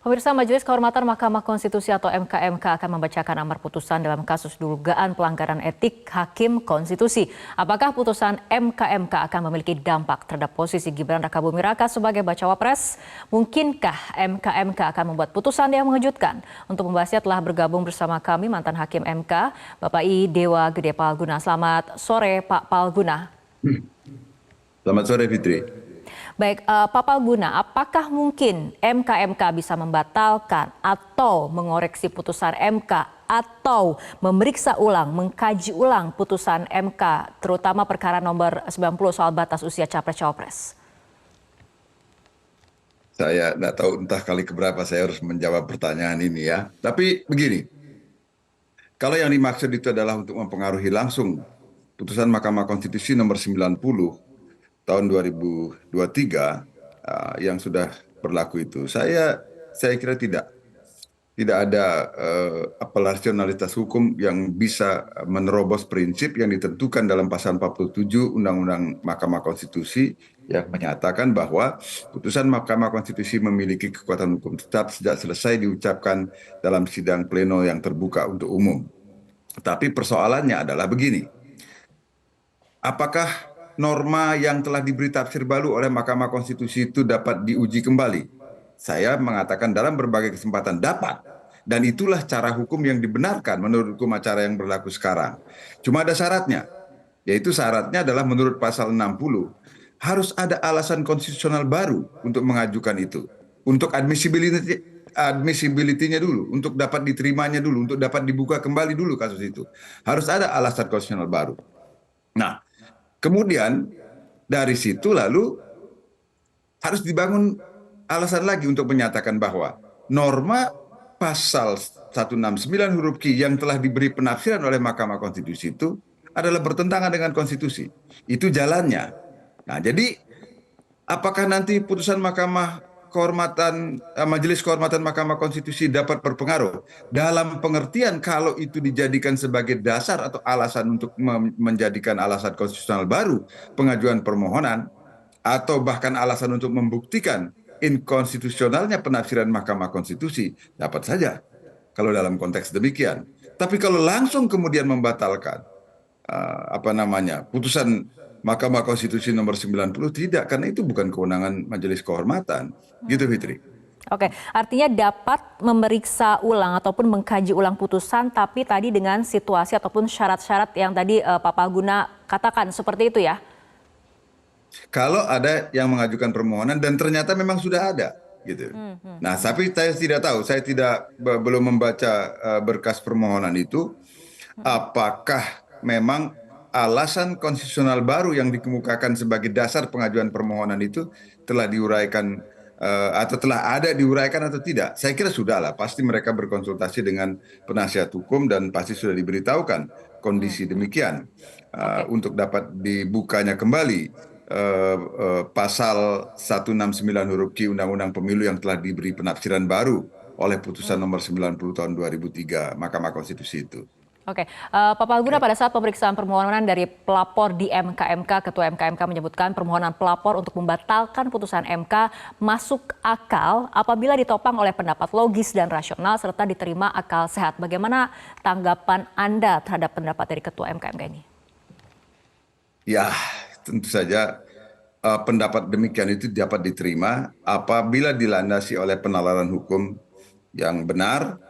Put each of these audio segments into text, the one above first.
Pemirsa, Majelis Kehormatan Mahkamah Konstitusi atau MKMK akan membacakan amar putusan dalam kasus dugaan pelanggaran etik Hakim Konstitusi. Apakah putusan MKMK akan memiliki dampak terhadap posisi Gibran Rakabuming Raka sebagai bacawa pres? Mungkinkah MKMK akan membuat putusan yang mengejutkan? Untuk membahasnya telah bergabung bersama kami mantan Hakim MK, Bapak I. Dewa Gede Palguna. Selamat sore, Pak Palguna. Selamat sore, Fitri. Baik, Pak Palguna, apakah mungkin MKMK bisa membatalkan atau mengoreksi putusan MK atau memeriksa ulang, mengkaji ulang putusan MK, terutama perkara nomor 90 soal batas usia capres-cawapres? Saya nggak tahu entah kali keberapa saya harus menjawab pertanyaan ini ya. Tapi begini, kalau yang dimaksud itu adalah untuk mempengaruhi langsung putusan Mahkamah Konstitusi nomor 90 tahun 2023 yang sudah berlaku itu, saya kira tidak ada rasionalitas hukum yang bisa menerobos prinsip yang ditentukan dalam pasal 47 Undang-Undang Mahkamah Konstitusi yang menyatakan bahwa putusan Mahkamah Konstitusi memiliki kekuatan hukum tetap sejak selesai diucapkan dalam sidang pleno yang terbuka untuk umum. Tapi persoalannya adalah begini, apakah norma yang telah diberi tafsir baru oleh Mahkamah Konstitusi itu dapat diuji kembali? Saya mengatakan dalam berbagai kesempatan dapat. Dan itulah cara hukum yang dibenarkan menurut hukum acara yang berlaku sekarang. Cuma ada syaratnya, yaitu syaratnya adalah menurut pasal 60, harus ada alasan konstitusional baru untuk mengajukan itu. Untuk admissibility-nya dulu, untuk dapat diterimanya dulu, untuk dapat dibuka kembali dulu kasus itu. Harus ada alasan konstitusional baru. Nah, kemudian dari situ lalu harus dibangun alasan lagi untuk menyatakan bahwa norma pasal 169 huruf Q yang telah diberi penafsiran oleh Mahkamah Konstitusi itu adalah bertentangan dengan konstitusi. Itu jalannya. Nah, jadi apakah nanti putusan Majelis Kehormatan Mahkamah Konstitusi dapat berpengaruh dalam pengertian kalau itu dijadikan sebagai dasar atau alasan untuk menjadikan alasan konstitusional baru pengajuan permohonan atau bahkan alasan untuk membuktikan inkonstitusionalnya penafsiran Mahkamah Konstitusi, dapat saja kalau dalam konteks demikian. Tapi kalau langsung kemudian membatalkan putusan Mahkamah Konstitusi nomor 90, tidak, karena itu bukan kewenangan Majelis Kehormatan. Gitu, Fitri. Oke, artinya dapat memeriksa ulang ataupun mengkaji ulang putusan, tapi tadi dengan situasi ataupun syarat-syarat yang tadi Pak Palguna katakan, seperti itu ya? Kalau ada yang mengajukan permohonan dan ternyata memang sudah ada, gitu. Nah, tapi saya tidak tahu, saya belum membaca berkas permohonan itu, apakah memang alasan konstitusional baru yang dikemukakan sebagai dasar pengajuan permohonan itu telah diuraikan atau telah ada diuraikan atau tidak. Saya kira sudah lah, pasti mereka berkonsultasi dengan penasihat hukum dan pasti sudah diberitahukan kondisi demikian untuk dapat dibukanya kembali pasal 169 huruf Q Undang-Undang Pemilu yang telah diberi penafsiran baru oleh putusan nomor 90 tahun 2003 Mahkamah Konstitusi itu. Oke, Pak Palguna, pada saat pemeriksaan permohonan dari pelapor di MKMK, Ketua MKMK menyebutkan permohonan pelapor untuk membatalkan putusan MK masuk akal apabila ditopang oleh pendapat logis dan rasional serta diterima akal sehat. Bagaimana tanggapan Anda terhadap pendapat dari Ketua MKMK ini? Ya, tentu saja pendapat demikian itu dapat diterima apabila dilandasi oleh penalaran hukum yang benar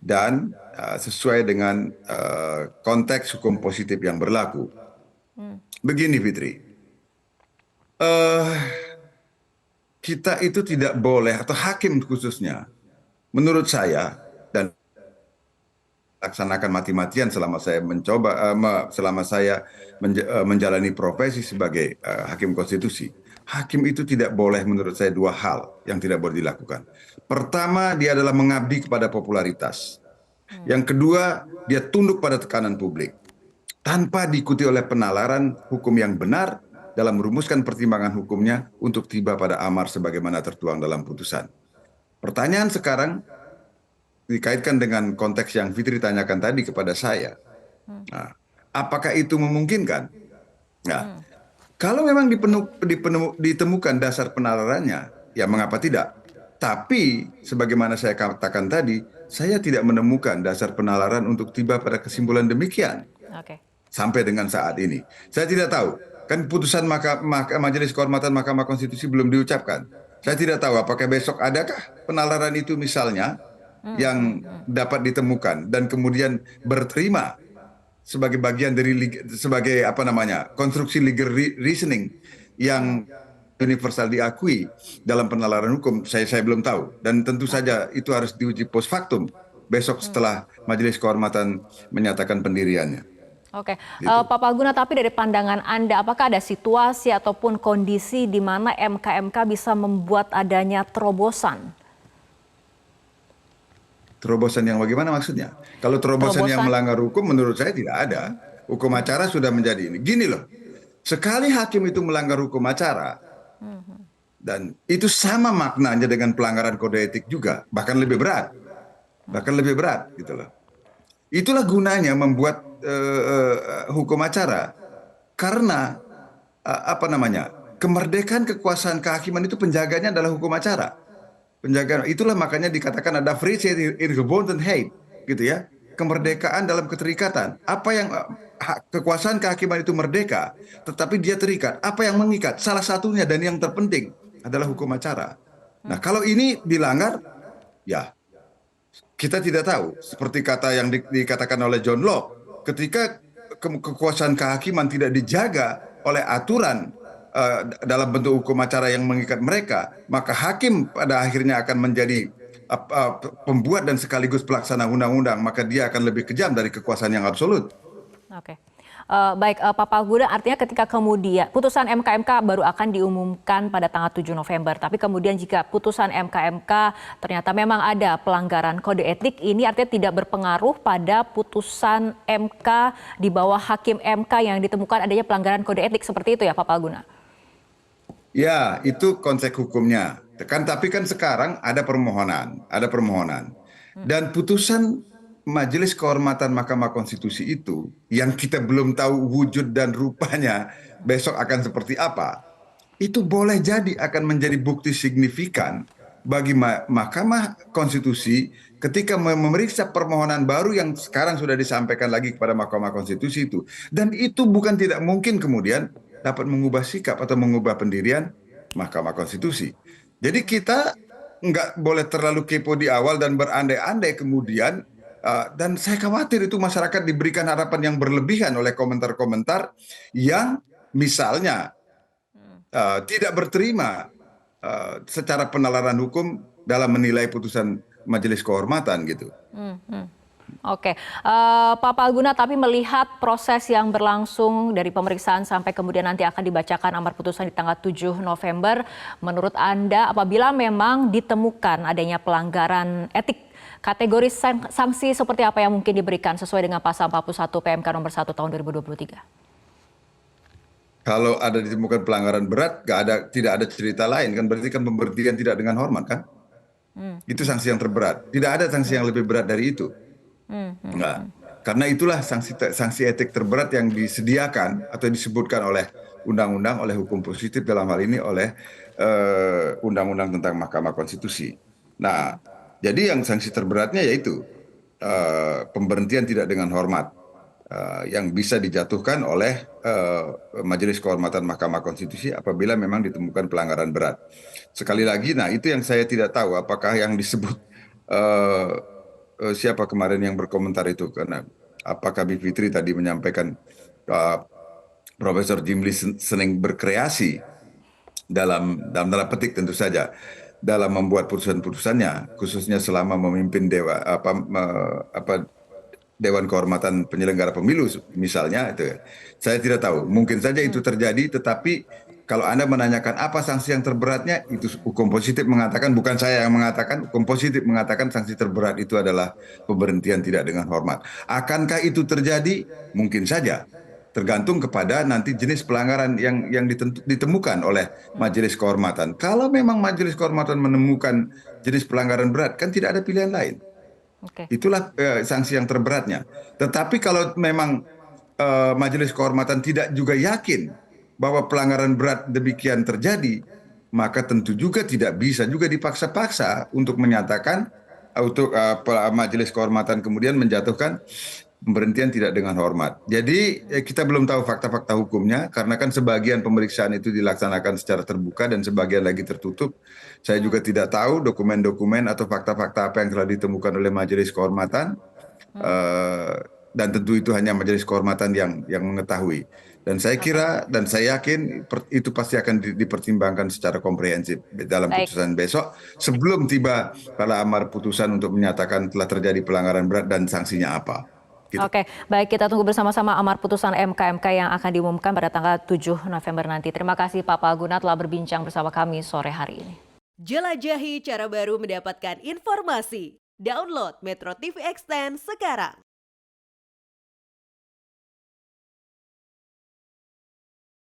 dan sesuai dengan konteks hukum positif yang berlaku. Begini, Fitri, kita itu tidak boleh, atau hakim khususnya, menurut saya, dan laksanakan mati-matian selama saya menjalani profesi sebagai hakim konstitusi. Hakim itu tidak boleh, menurut saya, dua hal yang tidak boleh dilakukan. Pertama, dia adalah mengabdi kepada popularitas. Yang kedua, dia tunduk pada tekanan publik tanpa diikuti oleh penalaran hukum yang benar dalam merumuskan pertimbangan hukumnya untuk tiba pada amar sebagaimana tertuang dalam putusan. Pertanyaan sekarang dikaitkan dengan konteks yang Fitri tanyakan tadi kepada saya. Nah, apakah itu memungkinkan? Nah, kalau memang ditemukan dasar penalarannya, ya mengapa tidak? Tapi sebagaimana saya katakan tadi, saya tidak menemukan dasar penalaran untuk tiba pada kesimpulan demikian Oke. sampai dengan saat ini. Saya tidak tahu, kan putusan Majelis Kehormatan Mahkamah Konstitusi belum diucapkan. Saya tidak tahu apakah besok adakah penalaran itu misalnya yang dapat ditemukan dan kemudian berterima sebagai bagian dari sebagai apa namanya konstruksi legal reasoning yang universal diakui dalam penalaran hukum. Saya belum tahu, dan tentu saja itu harus diuji post factum besok setelah Majelis Kehormatan menyatakan pendiriannya. Oke, Gitu. Pak Palguna, tapi dari pandangan Anda, apakah ada situasi ataupun kondisi di mana MK bisa membuat adanya terobosan? Terobosan yang bagaimana maksudnya? Kalau terobosan yang melanggar hukum menurut saya tidak ada. Hukum acara sudah menjadi ini. Gini loh, sekali hakim itu melanggar hukum acara, dan itu sama maknanya dengan pelanggaran kode etik juga, bahkan lebih berat. Bahkan lebih berat gitu loh. Itulah gunanya membuat hukum acara, karena apa namanya, kemerdekaan kekuasaan kehakiman itu penjaganya adalah hukum acara. Penjagaan itulah makanya dikatakan ada vrijheid in gebondenheid, gitu ya. Kemerdekaan dalam keterikatan. Apa yang kekuasaan kehakiman itu merdeka, tetapi dia terikat. Apa yang mengikat? Salah satunya dan yang terpenting adalah hukum acara. Nah, kalau ini dilanggar, ya kita tidak tahu. Seperti kata yang dikatakan oleh John Locke, ketika kekuasaan kehakiman tidak dijaga oleh aturan dalam bentuk hukum acara yang mengikat mereka, maka hakim pada akhirnya akan menjadi pembuat dan sekaligus pelaksana undang-undang, maka dia akan lebih kejam dari kekuasaan yang absolut. Oke. Baik, Pak Palguna, artinya ketika kemudian putusan MK baru akan diumumkan pada tanggal 7 November, tapi kemudian jika putusan MK ternyata memang ada pelanggaran kode etik, ini artinya tidak berpengaruh pada putusan MK di bawah hakim MK yang ditemukan adanya pelanggaran kode etik, seperti itu ya Pak Palguna? Ya, itu konsep hukumnya. Tapi kan sekarang ada permohonan. Dan putusan Majelis Kehormatan Mahkamah Konstitusi itu, yang kita belum tahu wujud dan rupanya besok akan seperti apa, itu boleh jadi akan menjadi bukti signifikan bagi Mahkamah Konstitusi ketika memeriksa permohonan baru yang sekarang sudah disampaikan lagi kepada Mahkamah Konstitusi itu. Dan itu bukan tidak mungkin kemudian dapat mengubah sikap atau mengubah pendirian Mahkamah Konstitusi. Jadi kita nggak boleh terlalu kepo di awal dan berandai-andai kemudian. Dan saya khawatir itu masyarakat diberikan harapan yang berlebihan oleh komentar-komentar yang misalnya tidak berterima secara penalaran hukum dalam menilai putusan Majelis Kehormatan gitu. Oke, Pak Palguna, tapi melihat proses yang berlangsung dari pemeriksaan sampai kemudian nanti akan dibacakan amar putusan di tanggal 7 November, menurut Anda apabila memang ditemukan adanya pelanggaran etik, kategori sanksi seperti apa yang mungkin diberikan sesuai dengan pasal 41 PMK nomor 1 tahun 2023? Kalau ada ditemukan pelanggaran berat, tidak ada cerita lain kan, berarti kan pemberhentian tidak dengan hormat kan? Itu sanksi yang terberat. Tidak ada sanksi yang lebih berat dari itu. Enggak. Karena itulah sanksi etik terberat yang disediakan atau disebutkan oleh undang-undang, oleh hukum positif dalam hal ini oleh undang-undang tentang Mahkamah Konstitusi. Nah, jadi yang sanksi terberatnya yaitu pemberhentian tidak dengan hormat yang bisa dijatuhkan oleh Majelis Kehormatan Mahkamah Konstitusi apabila memang ditemukan pelanggaran berat. Sekali lagi, nah itu yang saya tidak tahu apakah yang disebut siapa kemarin yang berkomentar itu, karena apakah Bivitri tadi menyampaikan Profesor Jimli sering berkreasi dalam tanda petik tentu saja dalam membuat putusan-putusannya, khususnya selama memimpin Dewan Kehormatan Penyelenggara Pemilu misalnya itu. Saya tidak tahu, mungkin saja itu terjadi, tetapi kalau Anda menanyakan apa sanksi yang terberatnya, itu hukum positif mengatakan, bukan saya yang mengatakan, hukum positif mengatakan sanksi terberat itu adalah pemberhentian tidak dengan hormat. Akankah itu terjadi? Mungkin saja. Tergantung kepada nanti jenis pelanggaran yang ditemukan oleh Majelis Kehormatan. Kalau memang Majelis Kehormatan menemukan jenis pelanggaran berat, kan tidak ada pilihan lain. Itulah sanksi yang terberatnya. Tetapi kalau memang Majelis Kehormatan tidak juga yakin bahwa pelanggaran berat demikian terjadi, maka tentu juga tidak bisa juga dipaksa-paksa untuk menyatakan majelis kehormatan kemudian menjatuhkan pemberhentian tidak dengan hormat. Jadi kita belum tahu fakta-fakta hukumnya karena kan sebagian pemeriksaan itu dilaksanakan secara terbuka dan sebagian lagi tertutup. Saya juga tidak tahu dokumen-dokumen atau fakta-fakta apa yang telah ditemukan oleh majelis kehormatan. Eh, dan tentu itu hanya majelis kehormatan yang mengetahui. Dan saya kira dan saya yakin itu pasti akan dipertimbangkan secara komprehensif dalam Baik. putusan besok sebelum tiba pada amar putusan untuk menyatakan telah terjadi pelanggaran berat dan sanksinya apa. Gitu. Oke, baik, kita tunggu bersama-sama amar putusan MK yang akan diumumkan pada tanggal 7 November nanti. Terima kasih Pak Palguna telah berbincang bersama kami sore hari ini. Jelajahi cara baru mendapatkan informasi. Download Metro TV Extend sekarang.